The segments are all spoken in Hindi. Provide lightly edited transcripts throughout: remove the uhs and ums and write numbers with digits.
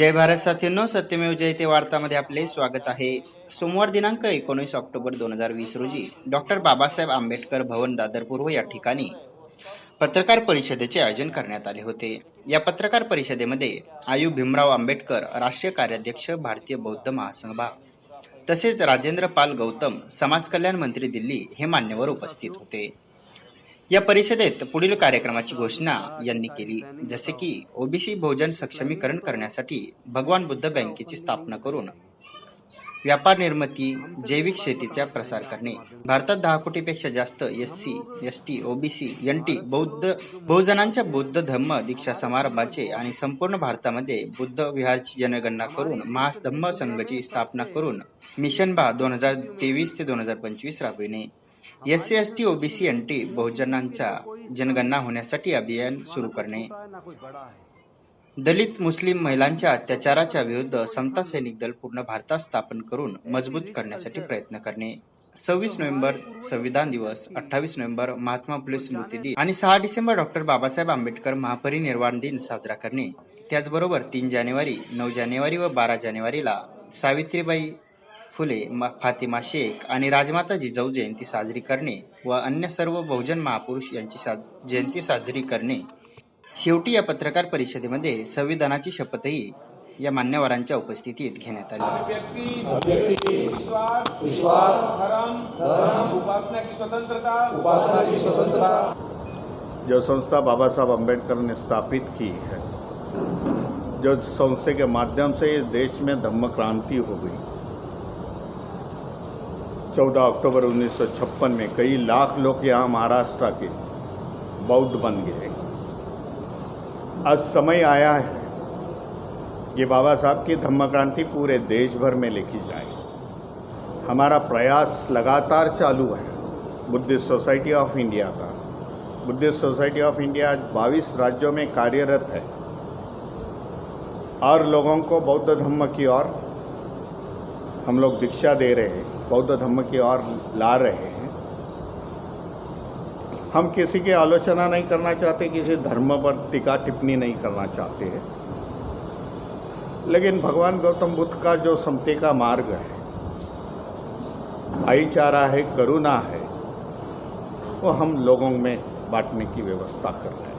जय भारत साथींनो, सत्यमेव जयते वार्तामध्ये आपले स्वागत आहे। सोमवार दिनांक 19 ऑक्टोबर 2020 रोजी डॉक्टर बाबासाहेब आंबेडकर भवन दादर पूर्व या ठिकाणी पत्रकार परिषदेचे आयोजन करण्यात आले होते। या पत्रकार परिषदेमध्ये आयु भीमराव आंबेडकर राष्ट्रीय कार्याध्यक्ष भारतीय बौद्ध महासभा तसेच राजेंद्र पाल गौतम समाज कल्याण मंत्री दिल्ली हे मान्यवर उपस्थित होते। या परिषदेत पुढील कार्यक्रमाची घोषणा यांनी केली, जसे की ओबीसी बहुजन सक्षमीकरण करण्यासाठी भगवान बुद्ध बँकेची स्थापना करून व्यापार निर्मिती, जैविक शेतीचा प्रसार करणे, भारतात 10 कोटीपेक्षा जास्त एससी, एसटी, ओबीसी, एनटी बहुजनांच्या बौद्ध धम्म दीक्षा समारंभाचे आणि संपूर्ण भारतामध्ये बुद्ध विहारची जनगणना करून महाधम्म संघाची स्थापना करून मिशन बा 2023 ते 2025 राबविणे, एससी, एसटी, ओबीसी, एनटी बहुजनांच्या जनगणना होण्यासाठी अभियान सुरू करणे, दलित मुस्लिम महिलांच्या अत्याचाराच्या विरुद्ध समता सैनिक दल पूर्ण भारतात स्थापन करून मजबूत करण्यासाठी प्रयत्न करणे, 26 नोव्हेंबर संविधान दिवस, 28 नोव्हेंबर महात्मा फुले स्मृती दिन आणि 6 डिसेंबर डॉक्टर बाबासाहेब आंबेडकर महापरिनिर्वाण दिन साजरा करणे। त्याचबरोबर 3 जानेवारी, 9 जानेवारी व 12 जानेवारीला सावित्रीबाई फुले, फातिमा शेख आणि राजमाता जिजाऊ जयंती साजरी करणे व अन्य सर्व बहुजन महापुरुष यांची जयंती साजरी करणे। शेवटी या पत्रकार परिषदेमध्ये संविधानाची शपथही या मान्यवरांच्या उपस्थितीत घेण्यात आली। विश्वास, धर्म, उपासना की स्वतंत्रता जो संस्था बाबा साहब अम्बेडकर ने स्थापित की है, जो संस्था के माध्यम से इस देश में धम्म क्रांति हो गई। 14 अक्टूबर 1956 में कई लाख लोग यहाँ महाराष्ट्र के बौद्ध बन गए। आज समय आया है कि बाबा साहब की धम्म क्रांति पूरे देश भर में लेके जाए। हमारा प्रयास लगातार चालू है। बुद्धिस्ट सोसाइटी ऑफ इंडिया का, बुद्धिस्ट सोसाइटी ऑफ इंडिया 22 राज्यों में कार्यरत है और लोगों को बौद्ध धम्म की ओर हम लोग दीक्षा दे रहे हैं, बौद्ध धम्म की ओर ला रहे हैं। हम किसी की आलोचना नहीं करना चाहते, किसी धर्म पर टीका टिप्पणी नहीं करना चाहते हैं, लेकिन भगवान गौतम बुद्ध का जो समते का मार्ग है, भाईचारा है, करुणा है, वो हम लोगों में बांटने की व्यवस्था कर रहे हैं।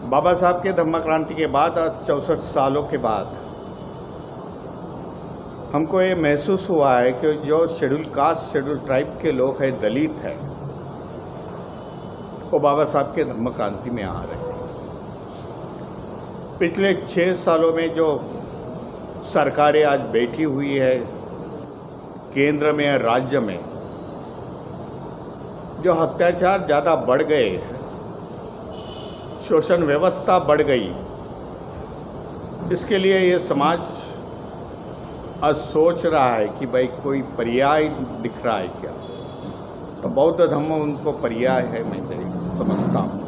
बाबा साहब के धम्म क्रांति के बाद आज 64 सालों के बाद हमको ये महसूस हुआ है कि जो शेड्यूल कास्ट, शेड्यूल ट्राइब के लोग हैं, दलित हैं, वो बाबा साहब के धम्म क्रांति में आ रहे हैं। पिछले 6 सालों में जो सरकारें आज बैठी हुई है केंद्र में या राज्य में, जो अत्याचार ज़्यादा बढ़ गए, शोषण व्यवस्था बढ़ गई, इसके लिए ये समाज आज सोच रहा है कि भाई कोई पर्याय दिख रहा है क्या। तो बौद्ध धम्म उनको पर्याय है, मैं समझता हूँ।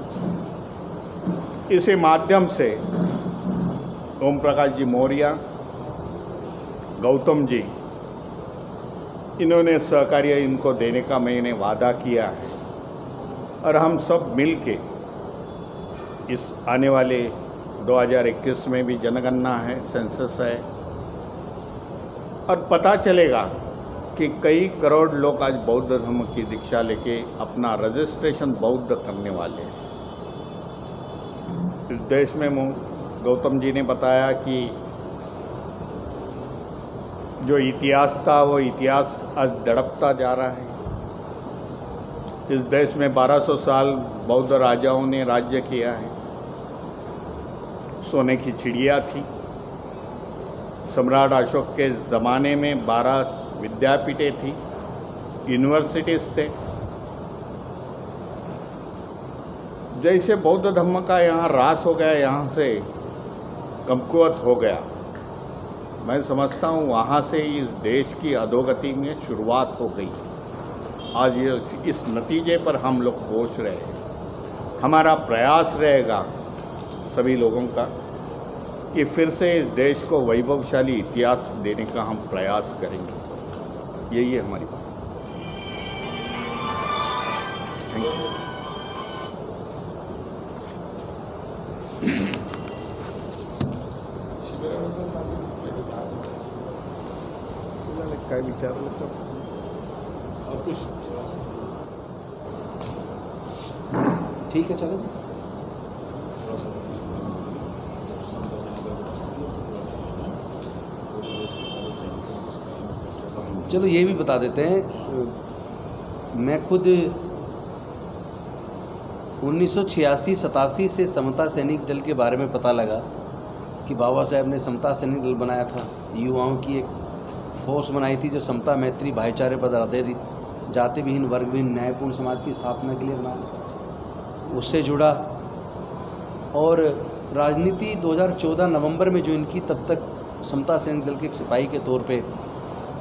इसी माध्यम से ओम प्रकाश जी मौर्य, गौतम जी, इन्होंने सहकार्य इनको देने का मैंने वादा किया है और हम सब मिल के इस आने वाले 2021 में भी जनगणना है, सेंसस है, और पता चलेगा कि कई करोड़ लोग आज बौद्ध धर्म की दीक्षा लेके अपना रजिस्ट्रेशन बौद्ध करने वाले हैं। इस देश में गौतम जी ने बताया कि जो इतिहास था वो इतिहास आज दड़पता जा रहा है। इस देश में 1200 साल बौद्ध राजाओं ने राज्य किया है। सोने की चिड़िया थी। सम्राट अशोक के ज़माने में 12 विद्यापीठें थी, यूनिवर्सिटीज़ थे। जैसे बौद्ध धर्म का यहाँ ह्रास हो गया, यहाँ से कमकुवत हो गया, मैं समझता हूँ वहाँ से इस देश की अधोगति में शुरुआत हो गई। आज ये इस नतीजे पर हम लोग पहुँच रहे हैं। हमारा प्रयास रहेगा सभी लोगों का कि फिर से इस देश को वैभवशाली इतिहास देने का हम प्रयास करेंगे। यही है हमारी बात। Thank you. काय विचारलं तर और कुछ ठीक है चलो। चलो ये भी बता देते हैं, मैं खुद 1986-87 से समता सैनिक दल के बारे में पता लगा कि बाबा साहेब ने समता सैनिक दल बनाया था। युवाओं की एक फोर्स बनाई थी जो समता मैत्री भाईचारे पर आधारित जाति विहीन वर्ग विहीन न्यायपूर्ण समाज की स्थापना के लिए बनाया, उससे जुड़ा। और राजनीति 2014 नवंबर में ज्वाइन की, तब तक समता सैनिक दल के एक सिपाही के तौर पे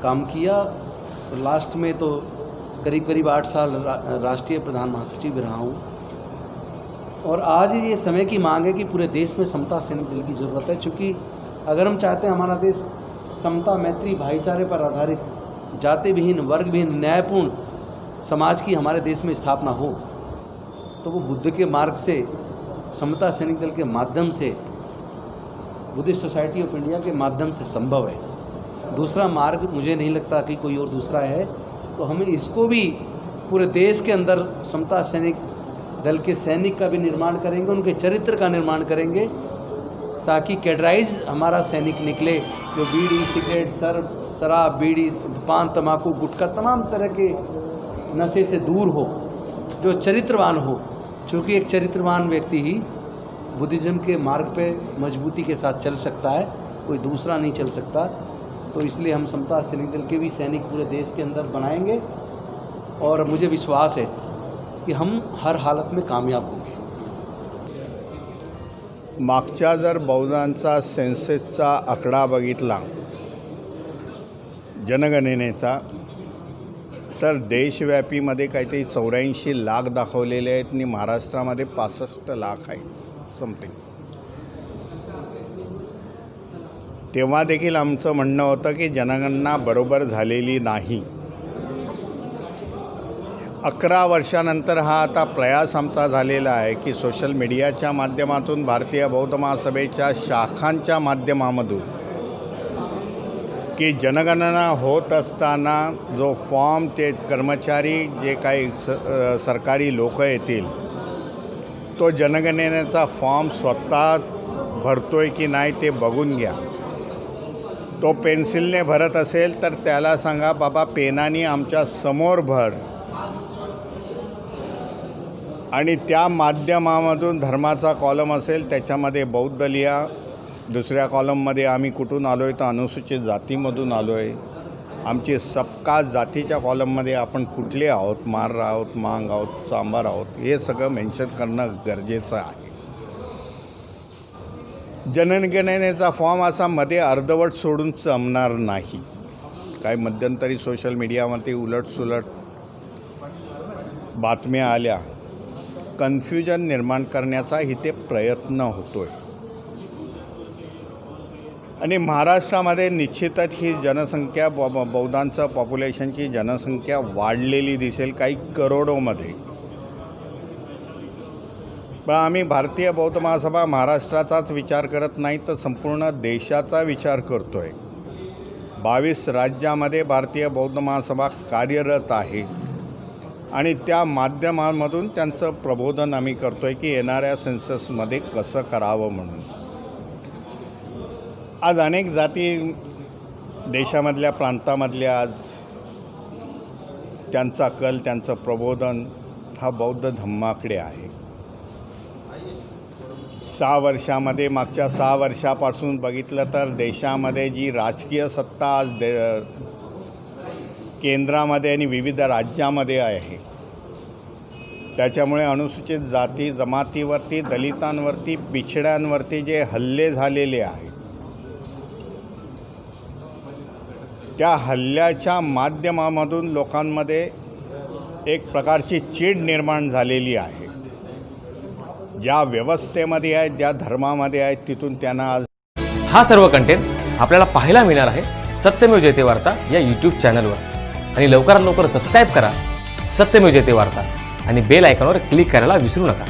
काम किया। और लास्ट में तो करीब करीब 8 साल राष्ट्रीय प्रधान महासचिव भी रहा हूँ। और आज ये समय की मांग है कि पूरे देश में समता सैनिक दल की ज़रूरत है, क्योंकि अगर हम चाहते हैं हमारा देश समता मैत्री भाईचारे पर आधारित जाति विहीन वर्ग विहीन न्यायपूर्ण समाज की हमारे देश में स्थापना हो, तो वो बुद्ध के मार्ग से, समता सैनिक दल के माध्यम से, बुद्धिस्ट सोसाइटी ऑफ इंडिया के माध्यम से संभव है। दूसरा मार्ग मुझे नहीं लगता कि कोई और दूसरा है। तो हमें इसको भी पूरे देश के अंदर समता सैनिक दल के सैनिक का भी निर्माण करेंगे, उनके चरित्र का निर्माण करेंगे, ताकि कैडराइज हमारा सैनिक निकले जो बीड़ी सिगरेट शराब बीड़ी पान तम्बाकू गुटखा तमाम तरह के नशे से दूर हो, जो चरित्रवान हो। क्योंकि एक चरित्रवान व्यक्ति ही बुद्धिज़्म के मार्ग पे मजबूती के साथ चल सकता है, कोई दूसरा नहीं चल सकता। तो इसलिए हम समता सैनिक दल के भी सैनिक पूरे देश के अंदर बनाएंगे और मुझे विश्वास है कि हम हर हालत में कामयाब होंगे। मागच्या जर बहुधांचा सेन्सेसचा आकडा बघितला जनगणनेचा, तर देशव्यापीमध्ये काहीतरी 84 लाख दाखवलेले आहेत आणि महाराष्ट्रामध्ये 65 लाख आहे समथिंग। तेव्हा देखील आमचं म्हणणं होतं की जनगणना बरोबर झालेली नाही। 11 वर्षानंतर हा आता प्रयास आमचा झालेला आहे की सोशल मीडियाच्या माध्यमातून भारतीय बौद्ध महासभेच्या शाखांच्या माध्यमामधून की जनगणना होत असताना जो फॉर्म ते कर्मचारी जे काही सरकारी लोक येतील तो जनगणनेचा फॉर्म स्वतः भरतोय की नाही ते बघून घ्या। तो पेन्सिलने भरत असेल तर त्याला सांगा बाबा पेनाने आमच्या समोर भर, आणि त्या माध्यमामधून धर्माचा कॉलम असेल त्याच्यामध्ये बौद्ध लिहा, दुसऱ्या कॉलममध्ये आम्ही कुठून आलो आहे तर अनुसूचित जातीमधून आलो आहे, आमची सबका जातीच्या कॉलममध्ये आपण कुठले आहोत, मार आहोत, मांग आहोत, सांबार आहोत, हे सगळं मेन्शन करणं गरजेचं आहे। जनगणनेचा फॉर्म असा मध्ये अर्धवट सोडून जमणार नाही। काही मध्यंतरी सोशल मीडियामध्ये उलटसुलट बातम्या आल्या, कन्फ्युजन निर्माण करण्याचा इथे प्रयत्न होतोय। आणि महाराष्ट्रामध्ये निश्चितच ही जनसंख्या बौद्धांचं पॉप्युलेशनची जनसंख्या वाढलेली दिसेल काही करोडोमध्ये। पण आम्ही भारतीय बौद्ध महासभा महाराष्ट्राचाच विचार करत नाही तर संपूर्ण देशाचा विचार करतो आहे। 22 राज्यामध्ये भारतीय बौद्ध महासभा कार्यरत आहे आणि त्या माध्यमांमधून त्यांचं प्रबोधन आम्ही करतो आहे की येणाऱ्या सेन्ससमध्ये कसं करावं म्हणून। आज अनेक जाती देशामधल्या प्रांतामधल्या आज त्यांचा कल त्यांचं प्रबोधन हा बौद्ध धम्माकडे आहे। 6 वर्षामध्ये मागच्या 6 वर्षापासून बघितलं तर देशामध्ये जी राजकीय सत्ता आज केंद्रामध्ये आणि विविध राज्यामध्ये आहे, त्याच्यामुळे अनुसूचित जाती जमातीवरती, दलितांवरती, पिछड्यांवरती जे हल्ले झालेले आहेत त्या हल्ल्याच्या माध्यमामधून लोकांमध्ये एक प्रकारची चीड निर्माण झालेली आहे। ज्या व्यवस्थेमध्ये आहेत, ज्या धर्मामध्ये आहेत, तिथून त्यांना आज हा सर्व कंटेंट आपल्याला पाहायला मिळणार आहे सत्यमेव जयते वार्ता या यूट्यूब चॅनलवर। आणि लवकरात लवकर सबस्क्राईब करा सत्यमेव जयते वार्ता आणि बेल आयकॉनवर क्लिक करायला विसरू नका।